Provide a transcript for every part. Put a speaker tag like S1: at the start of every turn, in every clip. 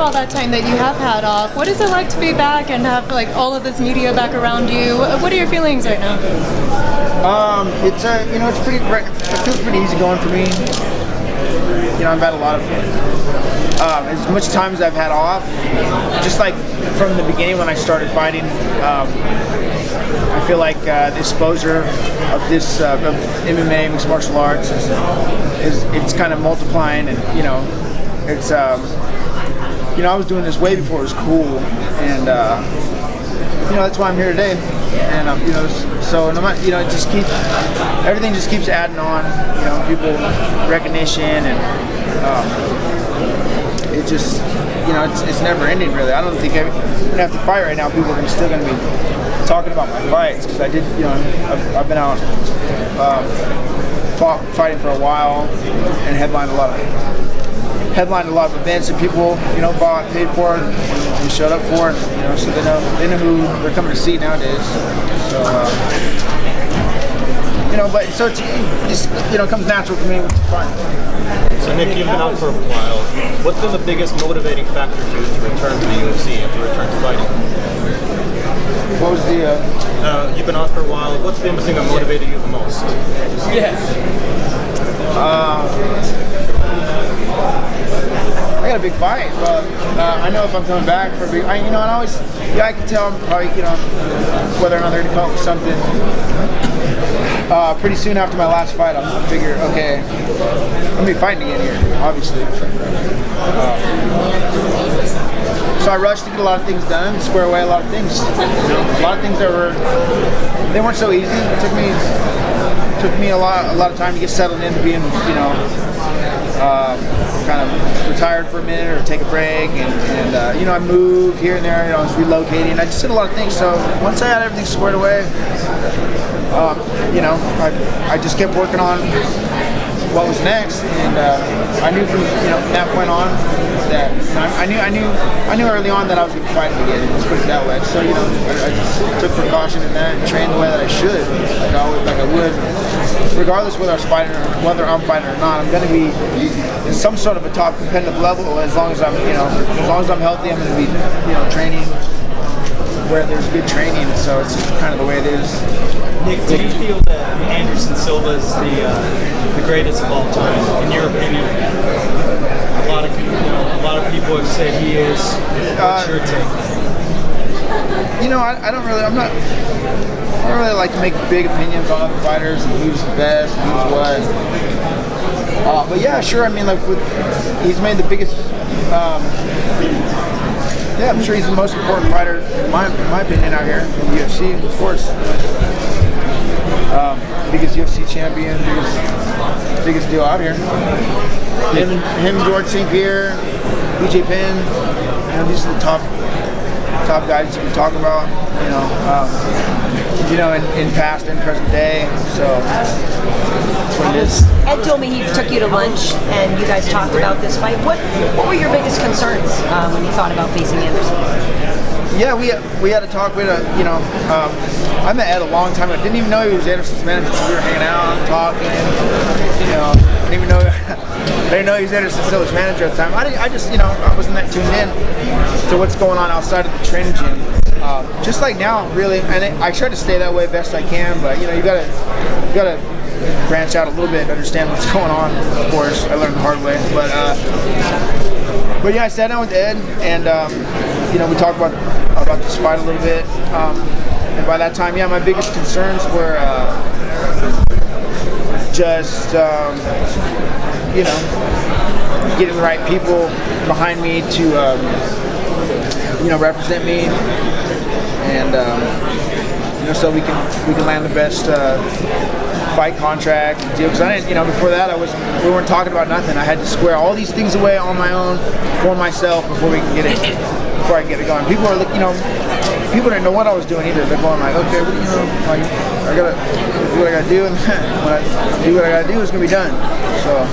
S1: all that time that you have had off, what is it like to be back and have like all of this media back around you? What are your feelings right now?
S2: It's it feels pretty easy going for me. You know, I've had a lot of as much time as I've had off, just like from the beginning when I started fighting. I feel like the exposure of this of MMA, mixed martial arts, is it's kind of multiplying, and it's I was doing this way before it was cool, and that's why I'm here today, and so no matter, it just keeps everything just keeps adding on, people recognition, and it just it's never ending really. I don't think even after the fight right now, people are still going to be talking about my fights, because I did, I've been out fighting for a while and headlined a lot of events that people bought, paid for, and showed up for, and so they know who they're coming to see nowadays. So but so it's just it comes natural for me, which is fine.
S3: So Nick, you've been out for a while. What's been the biggest motivating factor for you to return to the UFC and to return to fighting?
S2: What was the?
S3: You've been out for a while. What's been the thing that motivated you the most?
S2: Yeah. I got a big fight, but I know if I'm coming back for a big, I can tell I'm probably, whether or not they're going to come up with something. Pretty soon after my last fight, I'm going to figure, okay, I'm going to be fighting again here, obviously. So I rushed to get a lot of things done, square away a lot of things. A lot of things they weren't so easy. It took me a lot of time to get settled into being, kind of retired for a minute or take a break, and I moved here and there. I was relocating. I just did a lot of things. So once I had everything squared away, I just kept working on what was next, and I knew from that point on that I knew early on that I was going to fight again. Let's put it that way. So I just took precaution in that and trained the way that I should, like I would, regardless whether I'm fighting or not. I'm going to be in some sort of a top competitive level as long as I'm healthy. I'm going to be training where there's good training. So it's just kind of the way it is.
S3: Nick, do you feel that Anderson Silva is the greatest of all time, in your opinion? A lot of people have said he is. What's your take?
S2: I don't really like to make big opinions on other fighters and who's the best and who's what. But yeah, sure. I mean, he's made the biggest. I'm sure he's the most important fighter, in my opinion, out here in the UFC, of course. Biggest UFC champion, biggest deal out here. Him, George St. Pierre, BJ Penn, these are the top guys you can talk about, in past and present day. So that's what it is.
S4: Ed told me he took you to lunch and you guys talked about this fight. What were your biggest concerns when you thought about facing Anderson?
S2: Yeah, we had a talk. I met Ed a long time ago. Didn't even know he was Anderson's manager. So we were hanging out, talking. I didn't know he was Anderson Silva's manager at the time. I wasn't that tuned in to what's going on outside of the training gym. Just like now, really. And I try to stay that way best I can. But you gotta branch out a little bit, understand what's going on. Of course, I learned the hard way. But yeah, I sat down with Ed, and we talked about this fight a little bit. And by that time, my biggest concerns were just getting the right people behind me to represent me, and so we can land the best fight contract deal. Because I didn't, before that we weren't talking about nothing. I had to square all these things away on my own for myself before I can get it going. People are people didn't know what I was doing either. They're going like, okay, I gotta do what I gotta do, and when I do what I gotta do, it's gonna be done. So,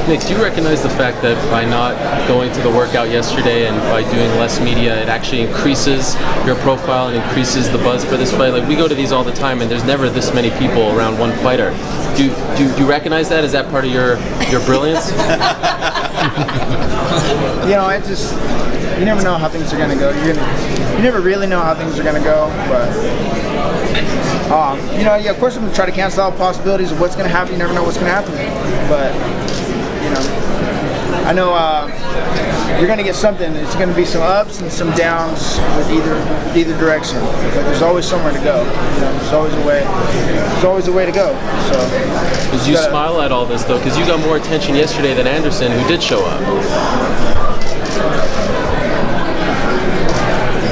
S5: Nick, do you recognize the fact that by not going to the workout yesterday and by doing less media, it actually increases your profile and increases the buzz for this fight? Like, we go to these all the time, and there's never this many people around one fighter. Do you recognize that? Is that part of your brilliance?
S2: You know, you never know how things are gonna go. You never really know how things are gonna go, but you know, yeah, of course I'm gonna try to cancel out possibilities of what's gonna happen. You never know what's gonna happen, but you know, I know you're gonna get something. It's gonna be some ups and some downs with either direction, but there's always somewhere to go. You know, there's always a way. There's always a way to go. So.
S5: Did you smile at all this though? Because you got more attention yesterday than Anderson, who did show up.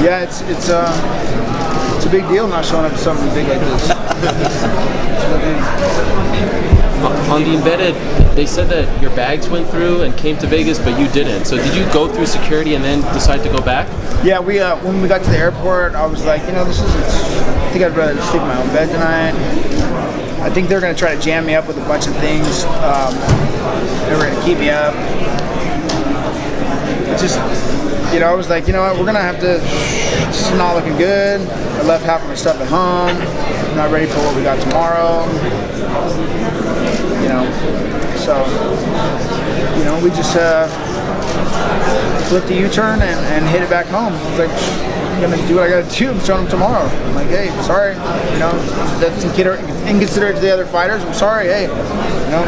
S2: Yeah, it's a big deal not showing up to something big like this.
S5: On the embedded, they said that your bags went through and came to Vegas, but you didn't. So did you go through security and then decide to go back?
S2: Yeah, we when we got to the airport, I was like, you know, I think I'd rather sleep in my own bed tonight. I think they're gonna try to jam me up with a bunch of things. They were gonna keep me up. It just, you know, I was like, you know what, we're gonna have to. This is not looking good. I left half of my stuff at home. I'm not ready for what we got tomorrow. You know, so you know, we just flipped a U-turn and hit it back home. I was like, I'm gonna do what I gotta do. I'm showing them tomorrow. I'm like, hey, sorry. You know, that's inconsiderate to the other fighters. I'm sorry. Hey, you know,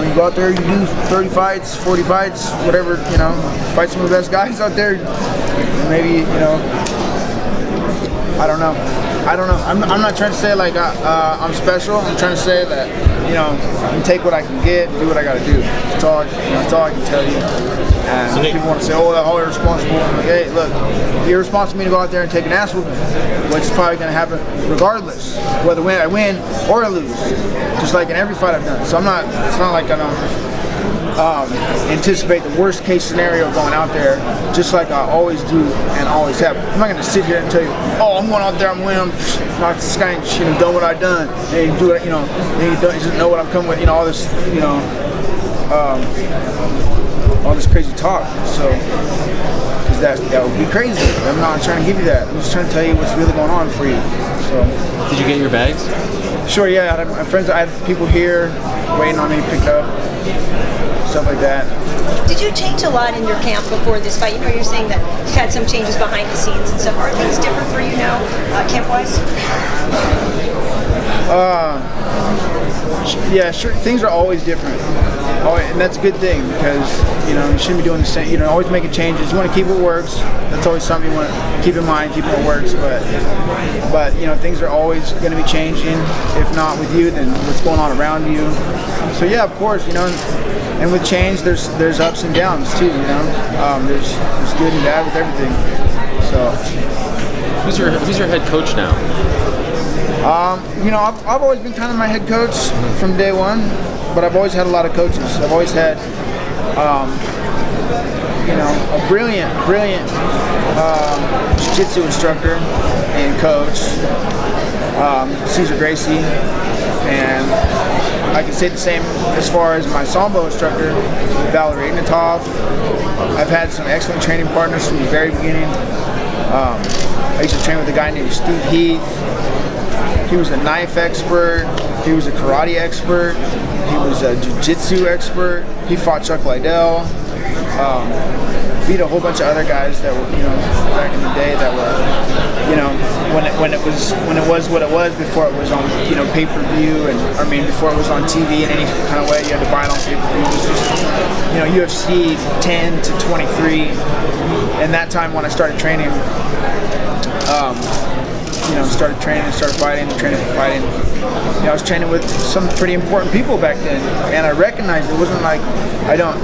S2: you go out there, you do 30 fights, 40 fights, whatever. You know, fight some of the best guys out there. Maybe, you know, I don't know. I'm not trying to say like I'm special. I'm trying to say that, you know, I can take what I can get, do what I got to do. That's all I can tell you. And so people want to say, oh, that's all irresponsible. I'm like, hey, look, it's irresponsible for me to go out there and take an ass whooping, which is probably going to happen regardless, whether I win or I lose, just like in every fight I've done. So it's not like I don't anticipate the worst case scenario going out there, just like I always do and always have. I'm not going to sit here and tell you, oh, I'm going out there, I'm winning, I'm not this guy, you know, done what I've done, and you do it, you know, and you don't know what I'm coming with, you know, all this, you know, all this crazy talk. So, because that would be crazy. I'm not trying to give you that. I'm just trying to tell you what's really going on for you. So,
S5: did you get your bags?
S2: Sure. Yeah, I had people here waiting on me to pick up. Stuff like that.
S4: Did you change a lot in your camp before this fight? You know, you're saying that you've had some changes behind the scenes and stuff. Are things different for you now, camp-wise?
S2: Yeah, sure. Things are always different, and that's a good thing because you know you shouldn't be doing the same. You know, always making changes. You want to keep what works. That's always something you want to keep in mind. Keep what works, but you know things are always going to be changing. If not with you, then what's going on around you. So yeah, of course, you know. And with change, there's ups and downs too. You know, there's good and bad with everything. So,
S5: who's your head coach now?
S2: You know, I've always been kind of my head coach from day one, but I've always had a lot of coaches. I've always had, you know, a brilliant jiu-jitsu instructor and coach, Cesar Gracie, and I can say the same as far as my Sambo instructor, Valerie Ignatov. I've had some excellent training partners from the very beginning. I used to train with a guy named Steve Heath. He was a knife expert. He was a karate expert. He was a jiu-jitsu expert. He fought Chuck Liddell. Beat a whole bunch of other guys that were, you know, back in the day that were, you know, when it was what it was before it was on, you know, pay-per-view before it was on TV in any kind of way. You had to buy it on pay-per-view. It was just, you know, UFC 10 to 23. And that time when I started training, you know, started fighting, training for fighting. You know, I was training with some pretty important people back then, and I recognized it wasn't like I don't.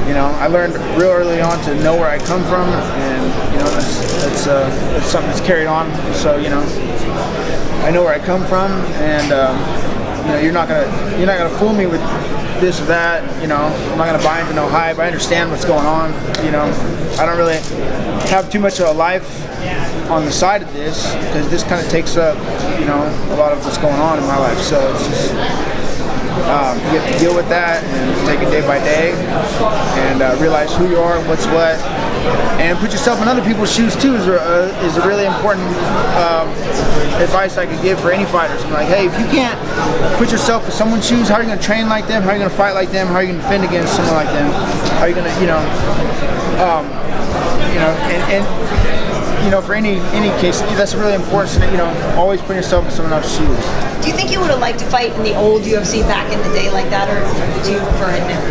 S2: You know, I learned real early on to know where I come from, and you know, that's something that's carried on. So you know, I know where I come from, and you know, you're not gonna fool me with this or that. You know, I'm not gonna buy into no hype. I understand what's going on. You know, I don't really have too much of a life on the side of this because this kind of takes up, you know, a lot of what's going on in my life. So it's just you have to deal with that and take it day by day and realize who you are, what's what, and put yourself in other people's shoes too is a really important advice I could give for any fighters. I'm like, hey, if you can't put yourself in someone's shoes, how are you going to train like them? How are you going to fight like them? How are you going to defend against someone like them? How are you going to, for any case, that's really important. Always put yourself in someone else's shoes.
S4: Do you think you would have liked to fight in the old UFC back in the day like that, or do you prefer it now?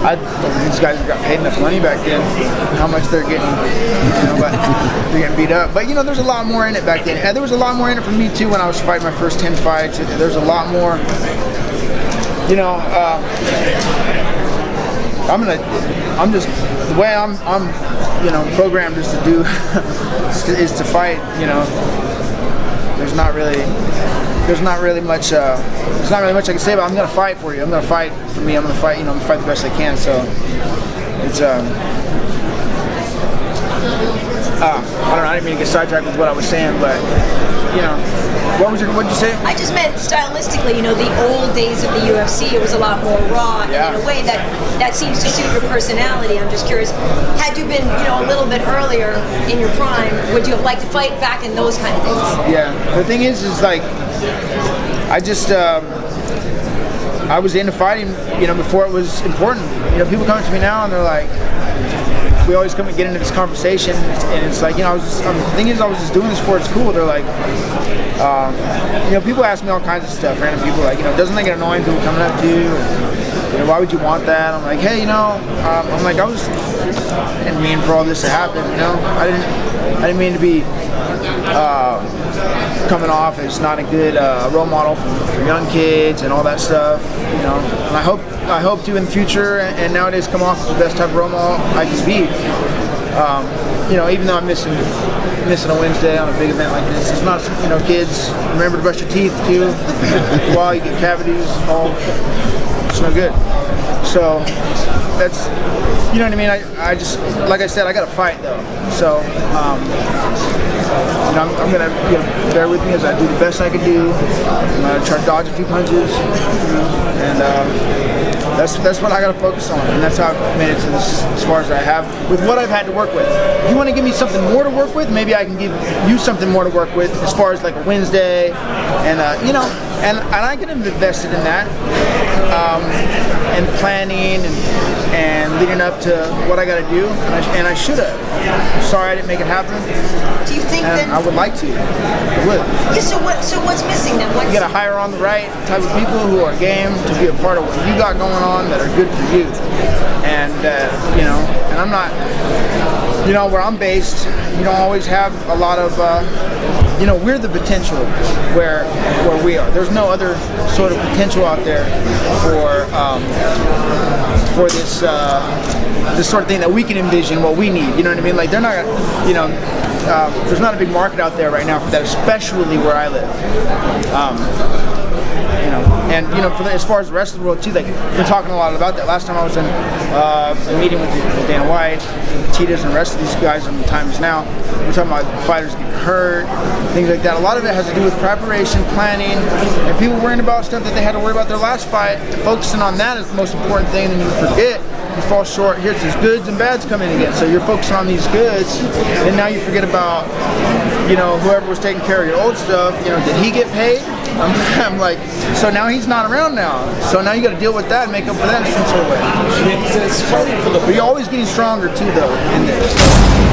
S2: These guys got paid enough money back then. How much they're getting, but they're getting beat up. But there's a lot more in it back then. And there was a lot more in it for me too when I was fighting my first 10 fights. There's a lot more. I'm just the way I'm programmed is to do is to fight. There's not really much I can say, but I'm gonna fight for you. I'm gonna fight for me. I'm gonna fight. I'm gonna fight the best I can. So it's I don't know. I didn't mean to get sidetracked with what I was saying, but what did you say?
S4: I just meant stylistically. The old days of the UFC, it was a lot more raw, and in a way that seems to suit your personality. I'm just curious, had you been a little bit earlier in your prime, would you have liked to fight back in those kind of days?
S2: Yeah. The thing is like. I just, I was into fighting, before it was important. People come up to me now and they're like, we always come and get into this conversation, and it's like, the thing is, I was just doing this for it's cool. They're like, people ask me all kinds of stuff. Random people like, doesn't it get annoying people coming up to you? And, why would you want that? I'm like, hey, I'm like, I didn't mean for all this to happen. I didn't mean to be coming off as not a good role model for young kids and all that stuff, And I hope to in the future and nowadays come off as the best type of role model I can be. Even though I'm missing a Wednesday on a big event like this, it's not, kids, remember to brush your teeth too. While you get cavities, it's no good. So that's, what I mean. I just, like I said, I got to fight though. So I'm gonna bear with me as I do the best I can do. I'm gonna try to dodge a few punches, and that's what I gotta focus on, and that's how I've made it to this as far as I have with what I've had to work with. If you want to give me something more to work with, maybe I can give you something more to work with as far as like a Wednesday, and and I can have invested in that, and planning and leading up to what I gotta do, and I should have. Sorry I didn't make it happen.
S4: Do you think that
S2: I would like to? I would.
S4: Yeah. So what's missing then?
S2: You gotta hire on the right type of people who are game to be a part of what you got going on that are good for you. And and I'm not, where I'm based, you don't always have a lot of, we're the potential where we are. There's no other sort of potential out there for this this sort of thing that we can envision what we need. You know what I mean? Like they're not, there's not a big market out there right now for that, especially where I live. And as far as the rest of the world too, like we've been talking a lot about that. Last time I was in a meeting with Dana White, Titas, and the rest of these guys in the Times Now, we're talking about fighters getting hurt, things like that. A lot of it has to do with preparation, planning, and people worrying about stuff that they had to worry about their last fight. Focusing on that is the most important thing, and you forget. You fall short. Here's these goods and bads coming again. So you're focusing on these goods, and now you forget about, whoever was taking care of your old stuff. Did he get paid? I'm like, so now he's not around now. So now you got to deal with that and make up for that in some sort of way. But you're always getting stronger too, though, in this.